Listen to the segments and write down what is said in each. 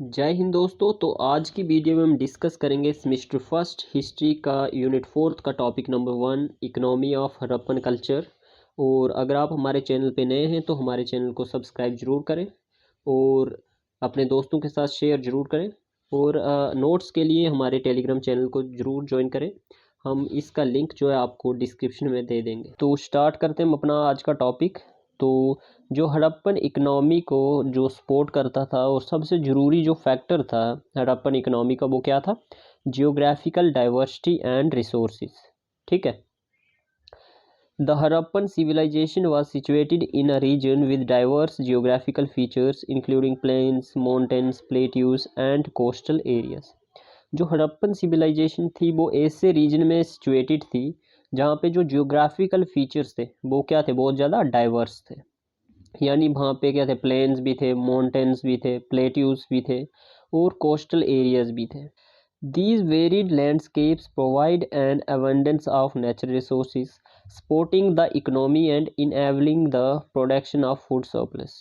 जय हिंद दोस्तों। तो आज की वीडियो में हम डिस्कस करेंगे सेमेस्टर फर्स्ट हिस्ट्री का यूनिट फोर्थ का topic number 1 economy of Harappan culture. और अगर आप हमारे चैनल पे नए हैं तो हमारे चैनल को सब्सक्राइब ज़रूर करें और अपने दोस्तों के साथ शेयर ज़रूर करें। और नोट्स के लिए हमारे टेलीग्राम चैनल को ज़रूर ज्वाइन करें। हम इसका लिंक जो है आपको डिस्क्रिप्शन में दे देंगे। तो स्टार्ट करते हैं हम अपना आज का टॉपिक। तो जो हड़प्पन इकनॉमी को जो सपोर्ट करता था और सबसे ज़रूरी जो फैक्टर था हड़प्पन इकनॉमी का वो क्या था? Geographical diversity and resources. ठीक है। The Harappan civilization was situated in a region with diverse geographical features including plains, mountains, plateaus and coastal areas. जो हड़प्पन सिविलाइजेशन थी वो ऐसे रीजन में सिचुएटेड थी जहाँ पे जो जियोग्राफिकल फीचर्स थे वो क्या थे? बहुत ज़्यादा डाइवर्स थे। यानी वहाँ पे क्या थे? प्लेन्स भी थे, माउंटेन्स भी थे, प्लेट्यूज भी थे और कोस्टल एरियाज भी थे। These varied landscapes provide an abundance of natural resources, supporting the economy and enabling the production of food surplus.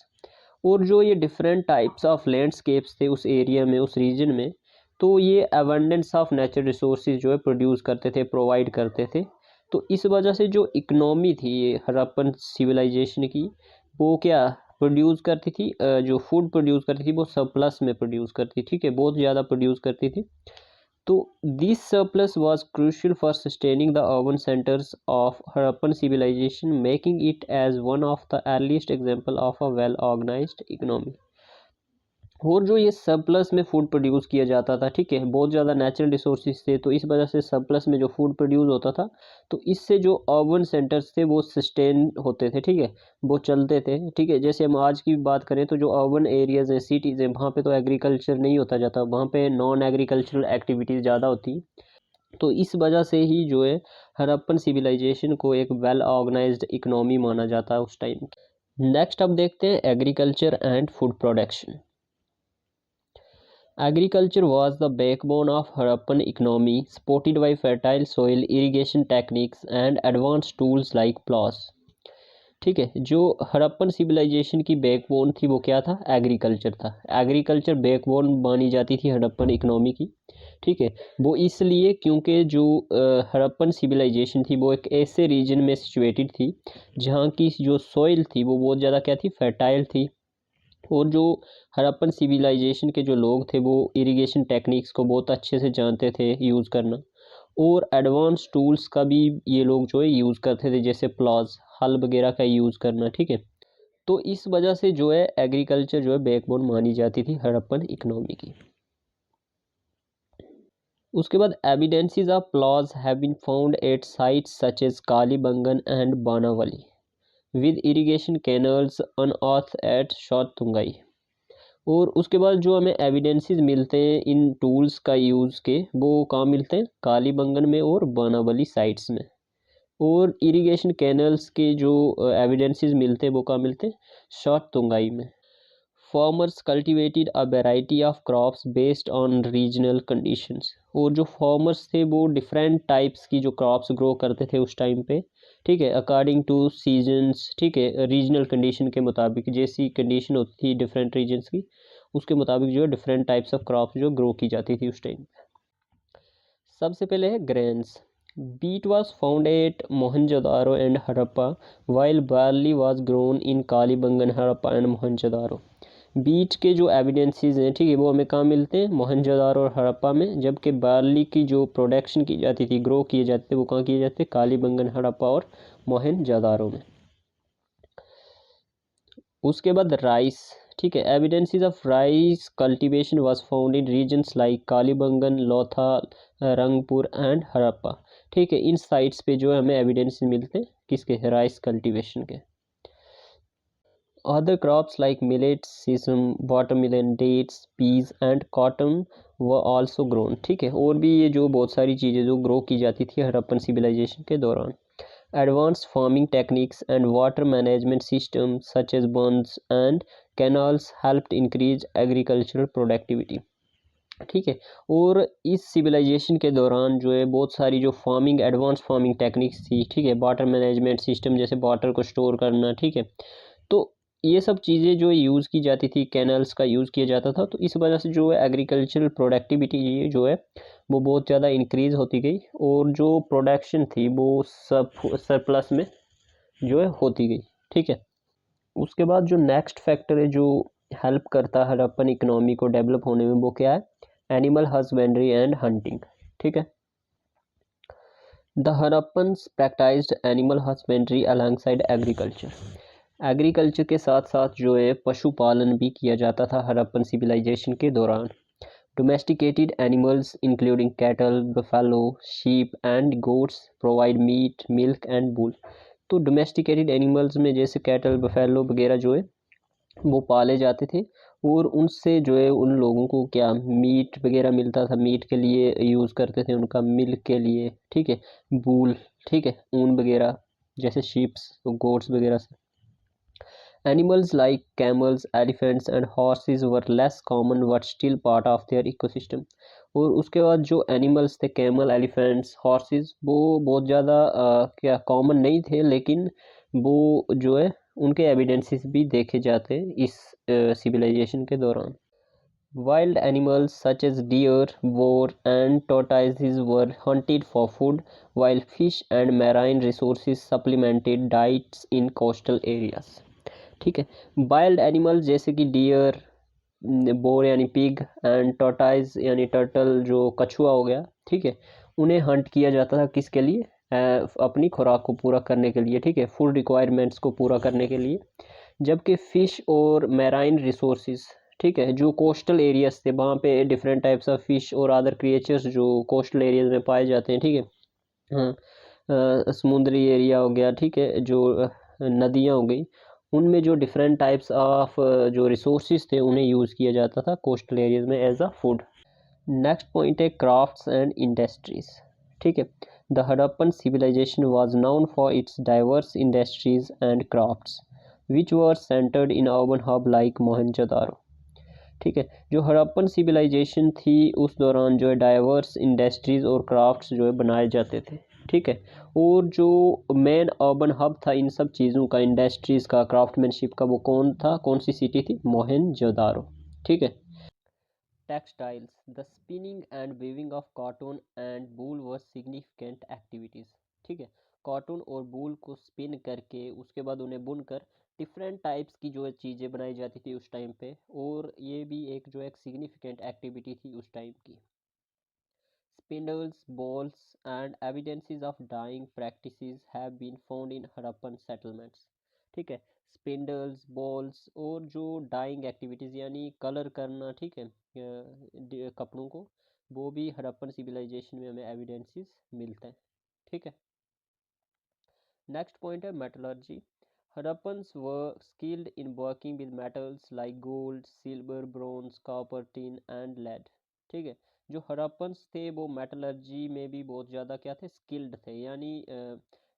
और जो ये डिफरेंट टाइप्स ऑफ लैंडस्केप्स थे उस एरिया में, उस रीजन में, तो ये अबंडेंस ऑफ नेचुरल रिसोर्सेज जो है प्रोड्यूस करते थे, प्रोवाइड करते थे। तो इस वजह से जो इकनॉमी थी ये हड़प्पन सिविलाइजेशन की, वो क्या प्रोड्यूस करती थी? जो फूड प्रोड्यूस करती थी वो सरप्लस में प्रोड्यूस करती थी। ठीक है, बहुत ज़्यादा प्रोड्यूस करती थी। तो this surplus was crucial for sustaining the urban centers of Harappan civilization, making it as one of the earliest example of a well-organized economy. और जो ये सरप्लस में फूड प्रोड्यूस किया जाता था, ठीक है, बहुत ज़्यादा नेचुरल रिसोर्सेज थे, तो इस वजह से सरप्लस में जो फूड प्रोड्यूस होता था तो इससे जो अर्बन सेंटर्स थे वो सस्टेन होते थे। ठीक है, वो चलते थे। ठीक है, जैसे हम आज की बात करें तो जो अर्बन एरियाज़ हैं, सिटीज़ हैं, वहाँ पे तो एग्रीकल्चर नहीं होता जाता, वहाँ पे नॉन एग्रीकल्चरल एक्टिविटीज़ ज़्यादा होती। तो इस वजह से ही जो है हड़प्पन सिविलाइजेशन को एक वेल ऑर्गेनाइज्ड इकनॉमी माना जाता है उस टाइम। नेक्स्ट अब देखते हैं agriculture and food production. Agriculture was the backbone of Harappan economy, supported by fertile soil, irrigation techniques, and advanced tools like plows. ठीक है, जो हड़प्पन सिविलाइजेशन की बैकबोन थी वो क्या था? एग्रीकल्चर था। एग्रीकल्चर बैकबोन मानी जाती थी हड़प्पन इकनॉमी की। ठीक है, वो इसलिए क्योंकि जो हड़प्पन सिविलाइजेशन थी वो एक ऐसे रीजन में सिचुएटेड थी जहाँ की जो सॉइल थी वो बहुत ज़्यादा क्या थी? फर्टाइल थी। और जो हड़प्पन सिविलाइजेशन के जो लोग थे वो इरिगेशन टेक्निक्स को बहुत अच्छे से जानते थे यूज़ करना, और एडवांस टूल्स का भी ये लोग जो है यूज़ करते थे, जैसे प्लास, हल वगैरह का यूज़ करना। ठीक है, तो इस वजह से जो है एग्रीकल्चर जो है बैकबोन मानी जाती थी हड़प्पन इकनॉमी की। उसके बाद evidences of ploughs have been found at sites such as Kalibangan and Banawali with irrigation canals unearthed at Shortughai. और उसके बाद जो हमें एविडेंसेस मिलते हैं इन टूल्स का यूज़ के, वो कहाँ मिलते हैं? कालीबंगन में और बानावली साइट्स में। और इरिगेशन कैनल्स के जो एविडेंसेस मिलते हैं वो कहाँ मिलते हैं? शॉर्ट तुंगाई में। Farmers cultivated a variety of crops based on regional conditions. और जो फार्मर्स थे वो डिफरेंट टाइप्स की जो क्रॉप्स ग्रो करते थे उस टाइम पे। ठीक है, अकॉर्डिंग टू सीजन्स। ठीक है, रीजनल कंडीशन के मुताबिक, जैसी कंडीशन होती थी डिफरेंट रीजन्स की उसके मुताबिक जो है डिफरेंट टाइप्स ऑफ क्रॉप्स जो ग्रो की जाती थी उस टाइम। सबसे पहले है grains. Wheat was found at Mohenjodaro and Harappa while barley was grown in Kalibangan, Harappa and Mohenjodaro. Wheat के जो एविडेंसेस हैं, ठीक है, वो हमें कहाँ मिलते हैं? मोहनजोदारो और हड़प्पा में। जबकि बार्ली की जो प्रोडक्शन की जाती थी, ग्रो किए जाते थे, वो कहाँ किए जाते? कालीबंगन, हड़प्पा और मोहनजोदारो में। उसके बाद राइस। ठीक है, evidences of rice cultivation was found in regions like Kalibangan, Lothal, Rangpur and Harappa. ठीक है, इन साइट्स पे जो है हमें एविडेंसेस मिलते हैं किसके? राइस कल्टीवेशन के। Other crops like millet, sesame, watermelon, dates, peas and cotton were also grown। ठीक है, और भी ये जो बहुत सारी चीज़ें जो ग्रो की जाती थी हड़प्पन सिविलाइजेशन के दौरान। Advanced farming techniques and water management systems such as bunds and canals helped increase agricultural productivity। ठीक है, और इस सिविलाइजेशन के दौरान जो है बहुत सारी जो फार्मिंग, एडवांस फार्मिंग टेक्निक्स थी। ठीक है, वाटर मैनेजमेंट सिस्टम, जैसे वाटर को स्टोर करना। ठीक है, तो ये सब चीज़ें जो यूज़ की जाती थी, कैनल्स का यूज़ किया जाता था, तो इस वजह से जो है एग्रीकल्चरल प्रोडक्टिविटी ये जो है वो बहुत ज़्यादा इंक्रीज़ होती गई, और जो प्रोडक्शन थी वो सब सरप्लस में जो है होती गई। ठीक है। उसके बाद जो नेक्स्ट फैक्टर है जो हेल्प करता है हड़प्पन इकोनॉमी को डेवलप होने में, वो क्या है? Animal husbandry and hunting. ठीक है। The Harappans practised animal husbandry alongside agriculture. Agriculture के साथ साथ जो है पशुपालन भी किया जाता था हड़प्पन सिविलाइजेशन के दौरान। Domesticated animals including cattle, buffalo, sheep and goats provide meat, milk and wool. तो डोमेस्टिकेटेड एनिमल्स में जैसे कैटल, बफेलो वगैरह जो है वो पाले जाते थे, और उनसे जो है उन लोगों को क्या मीट वगैरह मिलता था, मीट के लिए यूज़ करते थे उनका, मिल्क के लिए। ठीक है। वूल, ठीक है, ऊन वगैरह, जैसे शीप्स गोट्स वगैरह से। Animals like camels, elephants and horses were less common but still part of their ecosystem. और उसके बाद जो एनिमल्स थे, कैमल, एलिफेंट्स, हॉर्सेस, वो बहुत ज़्यादा क्या कॉमन नहीं थे, लेकिन वो जो है उनके एविडेंसेस भी देखे जाते हैं इस सिविलाइजेशन के दौरान। Wild animals such as deer, boar and tortoises were hunted for food, while fish and marine resources supplemented diets in coastal areas. ठीक है। वाइल्ड एनिमल्स जैसे कि डियर, बोर यानी पिग, एंड टर्टाइज यानी टर्टल जो कछुआ हो गया, ठीक है, उन्हें हंट किया जाता था किसके लिए? अपनी खुराक को पूरा करने के लिए। ठीक है, फूड रिक्वायरमेंट्स को पूरा करने के लिए। जबकि फ़िश और मैराइन रिसोर्सेज, ठीक है, जो कोस्टल एरियाज थे, वहाँ पे डिफरेंट टाइप्स ऑफ फिश और अदर क्रिएचर्स जो कोस्टल एरियाज में पाए जाते हैं। ठीक है। हाँ, समुद्री एरिया हो गया, ठीक है, जो नदियाँ हो गई, उनमें जो डिफरेंट टाइप्स ऑफ जो रिसोर्सेज थे उन्हें यूज़ किया जाता था कोस्टल एरियाज में as a food. Next point है क्राफ्ट्स एंड इंडस्ट्रीज। ठीक है। The Harappan civilisation was known for its diverse industries and crafts which were centred in urban hub like Mohenjodaro. ठीक है। जो हड़प्पन सिविलाइजेशन थी उस दौरान जो है डाइवर्स इंडस्ट्रीज़ और क्राफ्ट्स जो है बनाए जाते थे। ठीक है। और जो मेन अर्बन हब था इन सब चीज़ों का, इंडस्ट्रीज़ का, क्राफ्टमैनशिप का, वो कौन था, कौन सी सिटी थी? मोहनजोदारो। ठीक है। Textiles, the spinning and weaving of cotton and wool were significant activities. ठीक है। कॉटन और वूल को स्पिन करके उसके बाद उन्हें बुनकर डिफरेंट टाइप्स की जो है चीज़ें बनाई जाती थी उस टाइम पे, और ये भी एक जो एक सिग्निफिकेंट एक्टिविटी थी उस टाइम की। Spindles, balls, and evidences of dyeing practices have been found in Harappan settlements. ठीक है। स्पिंडल्स, बॉल्स और जो डाइंग एक्टिविटीज़ यानी कलर करना, ठीक है, कपड़ों को, वो भी हड़प्पन सिविलाइजेशन में हमें एविडेंसेस मिलते हैं। ठीक है। नेक्स्ट पॉइंट है metallurgy. Harappans were skilled in working with metals like gold, silver, bronze, copper, tin and lead. ठीक है। जो हड़प्पन्स थे वो मेटलर्जी में भी बहुत ज़्यादा क्या थे? स्किल्ड थे, यानी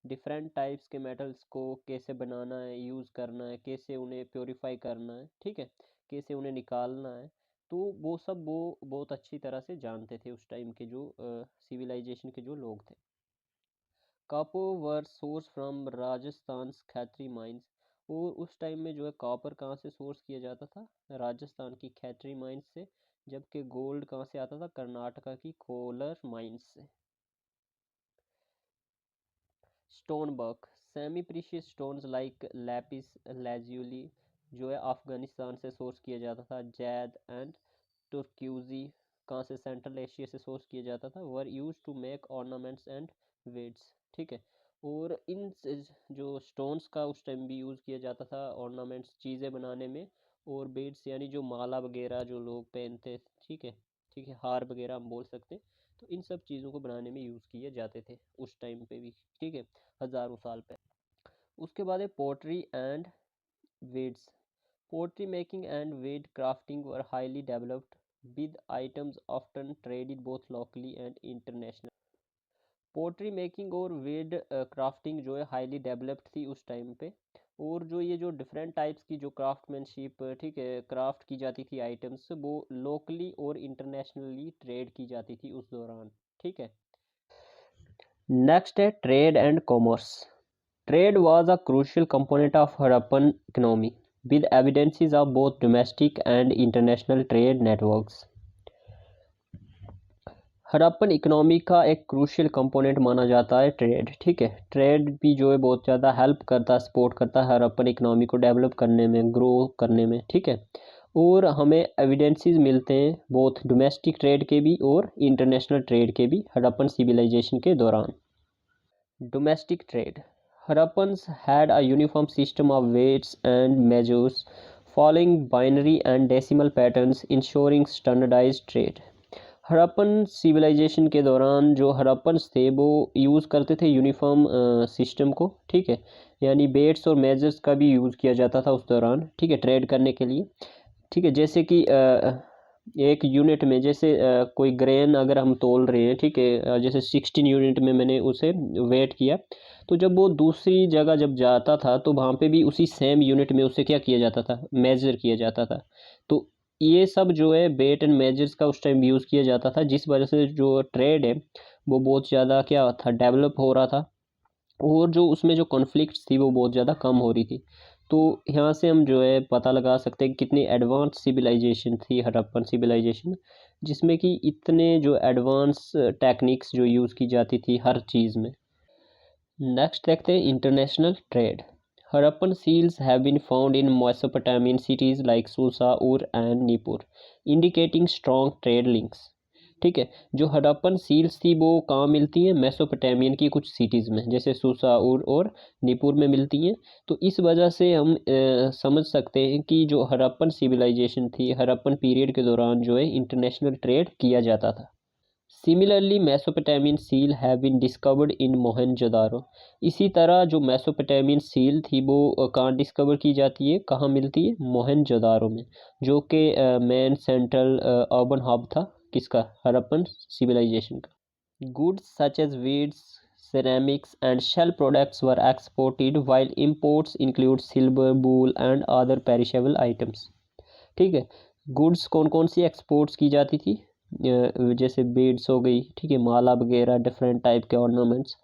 डिफरेंट टाइप्स के मेटल्स को कैसे बनाना है, यूज़ करना है, कैसे उन्हें प्योरीफाई करना है, ठीक है, कैसे उन्हें निकालना है, तो वो सब वो बहुत अच्छी तरह से जानते थे उस टाइम के जो सिविलाइजेशन के जो लोग थे। Copper were source from Rajasthan Khetri mines. और उस टाइम में जो है कॉपर कहाँ से सोर्स किया जाता था? राजस्थान की खैत्री माइंस से। जबकि गोल्ड कहाँ से आता था? कर्नाटका की कोलर माइंस से। Stone work, semi precious stones like Lapis lazuli जो है अफगानिस्तान से सोर्स किया जाता था। जैद एंड तुर्क्यूजी कहाँ से? सेंट्रल एशिया से सोर्स किया जाता था। Were used to make ornaments and beads. ठीक है। और जो स्टोन्स का उस टाइम भी यूज़ किया जाता था ऑर्नामेंट्स, चीज़ें बनाने में, और बेड्स यानी जो माला वगैरह जो लोग पहनते, ठीक है, ठीक है, हार वगैरह हम बोल सकते हैं, तो इन सब चीज़ों को बनाने में यूज़ किए जाते थे उस टाइम पे भी। ठीक है, हज़ारों साल पहले। उसके बाद है pottery and beads. Pottery making and bead crafting were highly developed with items often traded both locally and international. Pottery making और वेड क्राफ्टिंग जो है हाईली डेवलप्ड थी उस टाइम पे, और जो ये जो डिफरेंट टाइप्स की जो क्राफ्टमैनशिप, ठीक है, क्राफ्ट की जाती थी आइटम्स, वो लोकली और इंटरनेशनली ट्रेड की जाती थी उस दौरान। ठीक है। नेक्स्ट है trade and commerce. Trade was a crucial component of Harappan economy. with evidences of both domestic and international trade networks. Harappan economy का एक क्रूशियल कंपोनेंट माना जाता है ट्रेड। ठीक है, ट्रेड भी जो है बहुत ज़्यादा हेल्प करता है, सपोर्ट करता है हड़प्पन इकोनॉमी को डेवलप करने में, ग्रो करने में। ठीक है, और हमें एविडेंसेस मिलते हैं बोथ डोमेस्टिक ट्रेड के भी और इंटरनेशनल ट्रेड के भी हड़प्पन सिविलाइजेशन के दौरान। Domestic trade, Harappans had a uniform system of weights and measures following binary and decimal patterns ensuring standardised trade. Harappan civilisation के दौरान जो हड़प्पन्स थे वो यूज़ करते थे यूनिफॉर्म सिस्टम को। ठीक है, यानी बेट्स और मेजर्स का भी यूज़ किया जाता था उस दौरान। ठीक है, ट्रेड करने के लिए। ठीक है, जैसे कि एक यूनिट में जैसे कोई ग्रेन अगर हम तोल रहे हैं, ठीक है, जैसे 16 यूनिट में मैंने उसे वेट किया, तो जब वो दूसरी जगह जब जाता था तो वहाँ पे भी उसी सेम यूनिट में उसे क्या किया जाता था, मेज़र किया जाता था। तो ये सब जो है वेट एंड मेजर्स का उस टाइम यूज़ किया जाता था, जिस वजह से जो ट्रेड है वो बहुत ज़्यादा क्या था, डेवलप हो रहा था, और जो उसमें जो कॉन्फ्लिक्ट्स थी वो बहुत ज़्यादा कम हो रही थी। तो यहाँ से हम जो है पता लगा सकते हैं कितनी एडवांस सिविलाइजेशन थी हड़प्पन सिविलाइजेशन, जिसमें कि इतने जो एडवांस टेक्निक्स जो यूज़ की जाती थी हर चीज़ में। नेक्स्ट देखते हैं international trade. Harappan seals have been found in Mesopotamian cities like Susa, Ur and Nippur, indicating strong trade links. ठीक है, जो हड़प्पन सील्स थी वो कहाँ मिलती हैं, मेसोपोटामियन की कुछ सिटीज़ में, जैसे सुसा, उर और निपुर में मिलती हैं। तो इस वजह से हम समझ सकते हैं कि जो हड़प्पन सिविलाइजेशन थी, हड़प्पन पीरियड के दौरान जो है इंटरनेशनल ट्रेड किया जाता था। Similarly Mesopotamian seal have been discovered in Mohenjodaro. इसी तरह जो मेसोपोटामियन सील थी वो कहाँ डिस्कवर की जाती है, कहाँ मिलती है, मोहनजोदारो में, जो कि मेन सेंट्रल अर्बन हब था किसका, हड़प्पन सिविलाइजेशन का। Goods such as beads, ceramics and shell products were exported while imports include silver, wool and other perishable items। ठीक है, गुड्स कौन कौन सी एक्सपोर्ट्स की जाती थी, जैसे बीड्स हो गई, ठीक है, माला वगैरह, डिफरेंट टाइप के ऑर्नामेंट्स,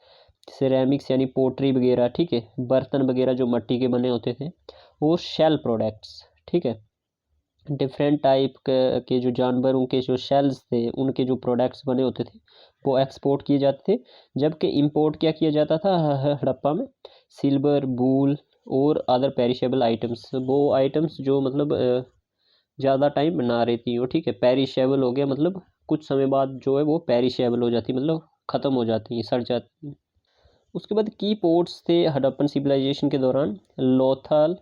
सिरेमिक्स यानी पोट्री वगैरह, ठीक है, बर्तन वगैरह जो मिट्टी के बने होते थे, और शेल प्रोडक्ट्स। ठीक है, डिफरेंट टाइप के जो जानवरों के जो शेल्स थे उनके जो प्रोडक्ट्स बने होते थे वो एक्सपोर्ट किए जाते थे, जबकि इंपोर्ट क्या किया जाता था हड़प्पा में, सिल्वर, बूल और अदर पेरिशेबल आइटम्स। वो आइटम्स जो मतलब ज़्यादा टाइम बना रहती हो। ठीक है, पेरिशेबल हो गया मतलब कुछ समय बाद जो है वो पेरिशेबल हो जाती, मतलब ख़त्म हो जाती हैं, सड़ जाती हैं। उसके बाद की पोर्ट्स थे हड़प्पन सिविलाइजेशन के दौरान। Lothal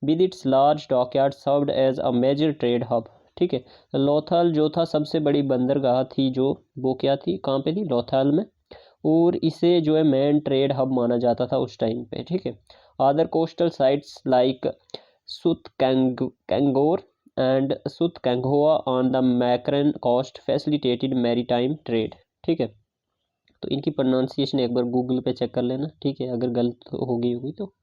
with its large dockyard served as a major trade hub. ठीक है, लोथल जो था सबसे बड़ी बंदरगाह थी, जो वो क्या थी, कहाँ पे थी, लोथल में, और इसे जो है मेन ट्रेड हब माना जाता था उस टाइम पे। ठीक है, अदर कोस्टल साइट्स लाइक सुत कैंगोर and Sotka on the Makran coast facilitated maritime trade. ठीक है, तो इनकी प्रोनाउंसिएशन एक बार गूगल पे चेक कर लेना, ठीक है, अगर गलत हो गई होगी तो।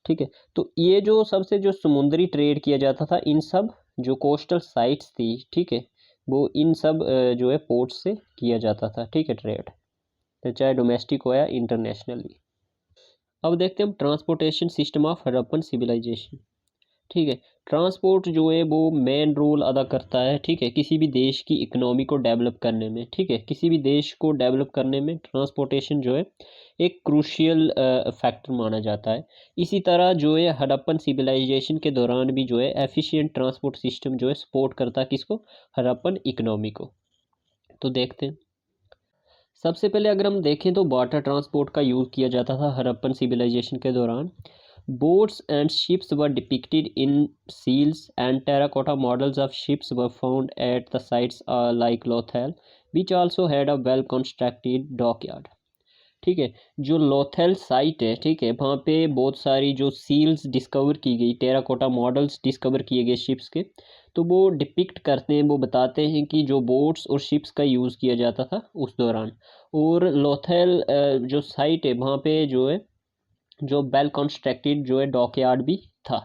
ठीक है, तो ये जो सबसे जो समुद्री ट्रेड किया जाता था इन सब जो कोस्टल साइट्स थी, ठीक है, वो इन सब जो है पोर्ट से किया जाता था। ठीक है, ट्रेड, तो चाहे डोमेस्टिक हो या इंटरनेशनली। अब देखते हैं हम transportation system of Harappan civilisation. ठीक है, ट्रांसपोर्ट जो है वो मेन रोल अदा करता है, ठीक है, किसी भी देश की इकोनॉमी को डेवलप करने में। ठीक है, किसी भी देश को डेवलप करने में ट्रांसपोर्टेशन जो है एक क्रूशियल फैक्टर माना जाता है। इसी तरह जो है हड़प्पन सिविलाइजेशन के दौरान भी जो है एफिशिएंट ट्रांसपोर्ट सिस्टम जो है सपोर्ट करता है किसको, हड़प्पन इकोनॉमी को। तो देखते हैं, सबसे पहले अगर हम देखें तो वाटर ट्रांसपोर्ट का यूज़ किया जाता था हड़प्पन सिविलाइजेशन के दौरान। Boats and ships were depicted in seals, and terracotta models of ships were found at the sites like Lothal, which also had a well-constructed dockyard। ठीक है, जो लोथेल साइट है, ठीक है, वहाँ पे बहुत सारी जो सील्स डिस्कवर की गई, टेराकोटा मॉडल्स डिस्कवर किए गए शिप्स के, तो वो डिपिक्ट करते हैं, वो बताते हैं कि जो बोट्स और शिप्स का यूज़ किया जाता था उस दौरान। और लोथेल जो साइट है वहाँ पे जो है जो वेल कंस्ट्रक्टेड जो है डॉकयार्ड भी था।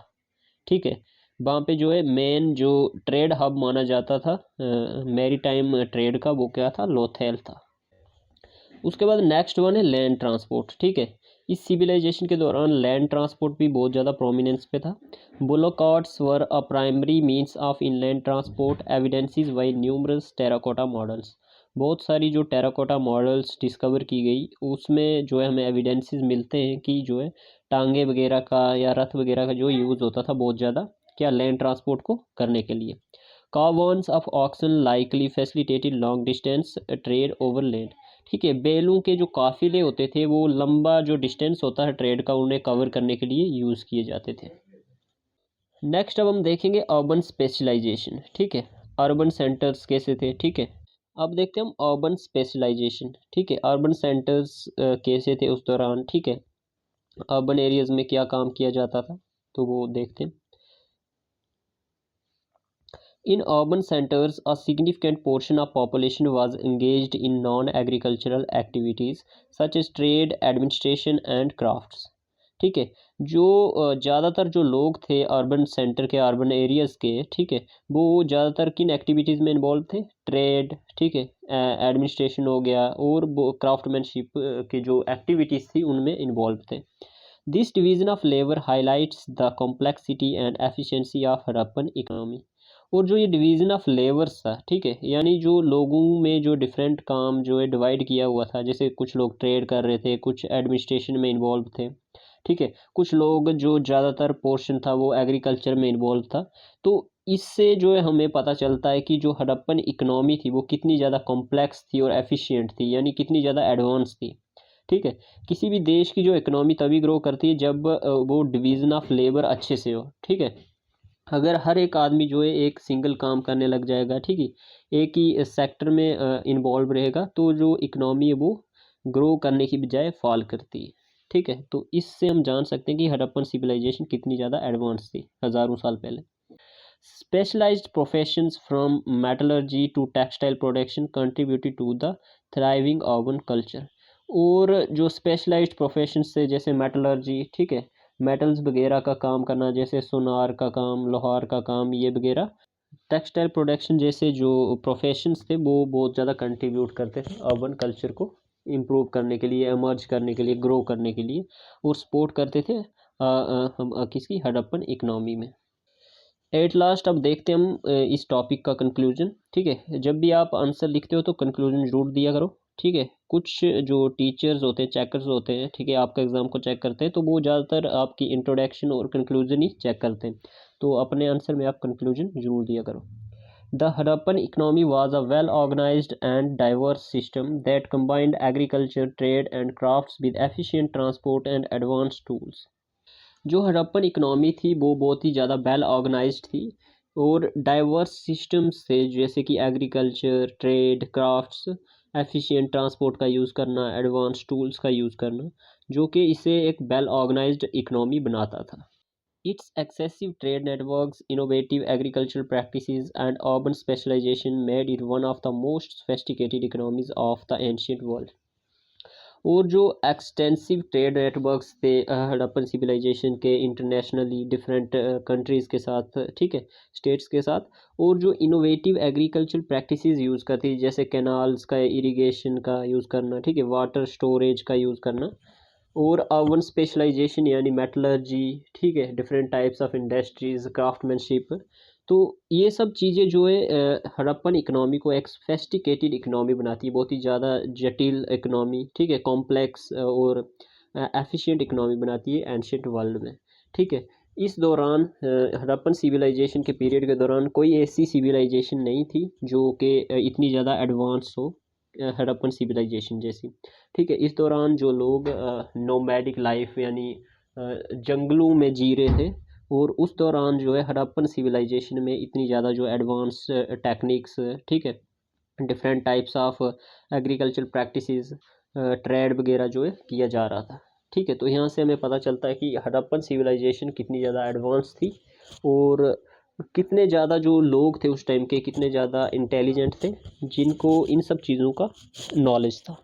ठीक है, वहाँ पे जो है मेन जो ट्रेड हब माना जाता था मैरीटाइम ट्रेड का, वो क्या था, लोथेल था। उसके बाद नेक्स्ट वन है लैंड ट्रांसपोर्ट। ठीक है, इस सिविलाइजेशन के दौरान लैंड ट्रांसपोर्ट भी बहुत ज़्यादा प्रोमिनेंस पे था। Bullock carts were a primary means of inland transport evidences by numerous terracotta models. बहुत सारी जो टेराकोटा मॉडल्स डिस्कवर की गई उसमें जो है हमें एविडेंसेस मिलते हैं कि जो है टांगे वगैरह का या रथ वगैरह का जो यूज़ होता था बहुत ज़्यादा क्या लैंड ट्रांसपोर्ट को करने के लिए। Caravans of oxen likely facilitated long distance trade over land। ठीक है, बैलों के जो काफिले होते थे वो लंबा जो डिस्टेंस होता है ट्रेड का उन्हें कवर करने के लिए यूज़ किए जाते थे। नेक्स्ट अब हम देखेंगे अर्बन स्पेशलाइजेशन। ठीक है, अर्बन सेंटर्स कैसे थे। ठीक है, अब देखते हैं हम अर्बन स्पेशलाइजेशन। ठीक है, अर्बन सेंटर्स कैसे थे उस दौरान। ठीक है, अर्बन एरियाज में क्या काम किया जाता था तो वो देखते हैं। In urban centers, a significant portion of population was engaged in non-agricultural activities such as trade, administration and crafts। ठीक है, जो ज़्यादातर जो लोग थे अर्बन सेंटर के अर्बन एरियाज़ के, ठीक है, वो ज़्यादातर किन एक्टिविटीज़ में इन्वॉल्व थे। ट्रेड, ठीक है, एडमिनिस्ट्रेशन हो गया और वो क्राफ्टमैनशिप की जो एक्टिविटीज़ थी उनमें इन्वॉल्व थे। This division of labour highlights the complexity and efficiency of Harappan economy. और जो ये डिवीज़न ऑफ लेबर्स था, ठीक है, यानी जो लोगों में जो डिफरेंट काम जो है डिवाइड किया हुआ था, जैसे कुछ लोग ट्रेड कर रहे थे, कुछ एडमिनिस्ट्रेशन में इन्वॉल्व थे, ठीक है, कुछ लोग जो ज़्यादातर पोर्शन था वो एग्रीकल्चर में इन्वॉल्व था। तो इससे जो है हमें पता चलता है कि जो हड़प्पन इकनॉमी थी वो कितनी ज़्यादा कॉम्प्लेक्स थी और एफिशिएंट थी, यानी कितनी ज़्यादा एडवांस थी। ठीक है, किसी भी देश की जो इकनॉमी तभी ग्रो करती है जब वो डिवीज़न ऑफ लेबर अच्छे से हो। ठीक है, अगर हर एक आदमी जो है एक सिंगल काम करने लग जाएगा, ठीक है, एक ही सेक्टर में इन्वॉल्व रहेगा तो जो इकनॉमी है वो ग्रो करने की बजाय फॉल करती है। ठीक है, तो इससे हम जान सकते हैं कि हड़प्पन सिविलाइजेशन कितनी ज़्यादा एडवांस थी हज़ारों साल पहले। Specialised professions from metallurgy to textile production contributed to the thriving urban culture. और जो स्पेशलाइज्ड प्रोफेशंस थे जैसे मेटलर्जी, ठीक है, मेटल्स वगैरह का काम करना, जैसे सोनार का काम, लोहार का काम, ये वगैरह टेक्सटाइल प्रोडक्शन जैसे जो प्रोफेशंस थे वो बहुत ज़्यादा कंट्रीब्यूट करते थे अर्बन कल्चर को इम्प्रूव करने के लिए, एमर्ज करने के लिए, ग्रो करने के लिए, और सपोर्ट करते थे हम किसकी, हड़प्पन इकनॉमी में। एट लास्ट अब देखते हैं हम इस टॉपिक का कंक्लूजन। ठीक है, जब भी आप आंसर लिखते हो तो कंक्लूजन जरूर दिया करो। ठीक है, कुछ जो टीचर्स होते हैं, चेकर्स होते हैं, ठीक है, आपका एग्ज़ाम को चेक करते हैं तो वो ज़्यादातर आपकी इंट्रोडक्शन और कंक्लूजन ही चेक करते हैं, तो अपने आंसर में आप कंक्लूजन जरूर दिया करो। The Harappan economy was a well organised and diverse system that combined agriculture, trade and crafts with efficient transport and advanced tools. जो हड़प्पन इकनॉमी थी वो बहुत ही ज़्यादा वेल ऑर्गेनाइज्ड थी और डाइवर्स सिस्टम्स थे, जैसे कि agriculture, trade, crafts, efficient transport का यूज़ करना, एडवांस टूल्स का यूज़ करना, जो कि इसे एक वेल ऑर्गेनाइज्ड इकनॉमी बनाता था। Its excessive trade networks, innovative agricultural practices and urban specialisation made it one of the most sophisticated economies of the ancient world. और जो एक्सटेंसिव ट्रेड नेटवर्क्स थे हड़प्पन सिविलाइजेशन के इंटरनेशनली डिफरेंट कंट्रीज़ के साथ, ठीक है, स्टेट्स के साथ, और जो इनोवेटिव एग्रीकल्चर प्रैक्टिसेस यूज़ करती जैसे कैनाल्स का, इरिगेशन का यूज़ करना, ठीक है, वाटर स्टोरेज का यूज़ करना, और अर्बन स्पेशलाइजेशन यानी मेटलर्जी, ठीक है, different types of industries, craftsmanship, तो ये सब चीज़ें जो है हड़प्पन इकनॉमी को एक सोफिस्टिकेटेड इकनॉमी बनाती है, बहुत ही ज़्यादा जटिल इकनॉमी, ठीक है, कॉम्प्लेक्स और एफिशिएंट इकनॉमी बनाती है एंशिएंट वर्ल्ड में। ठीक है, इस दौरान हड़प्पन सिविलाइजेशन के पीरियड के दौरान कोई ऐसी सिविलाइजेशन नहीं थी जो कि इतनी ज़्यादा एडवांस हो हड़प्पन सिविलाइजेशन जैसी। ठीक है, इस दौरान जो लोग नोमैडिक लाइफ यानी जंगलों में जी रहे थे, और उस दौरान जो है हड़प्पन सिविलाइजेशन में इतनी ज़्यादा जो एडवांस टेक्निक्स, ठीक है, different types of agriculture practices, trade वगैरह जो है किया जा रहा था। ठीक है, तो यहाँ से हमें पता चलता है कि हड़प्पन सिविलाइजेशन कितनी ज़्यादा एडवांस थी और कितने ज़्यादा जो लोग थे उस टाइम के कितने ज़्यादा इंटेलिजेंट थे जिनको इन सब चीज़ों का नॉलेज था।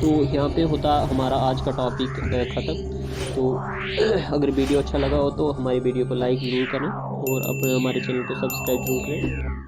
तो यहाँ पे होता हमारा आज का टॉपिक ख़त्म। तो अगर वीडियो अच्छा लगा हो तो हमारी वीडियो को लाइक ज़रूर करें और अपने हमारे चैनल को सब्सक्राइब जरूर करें।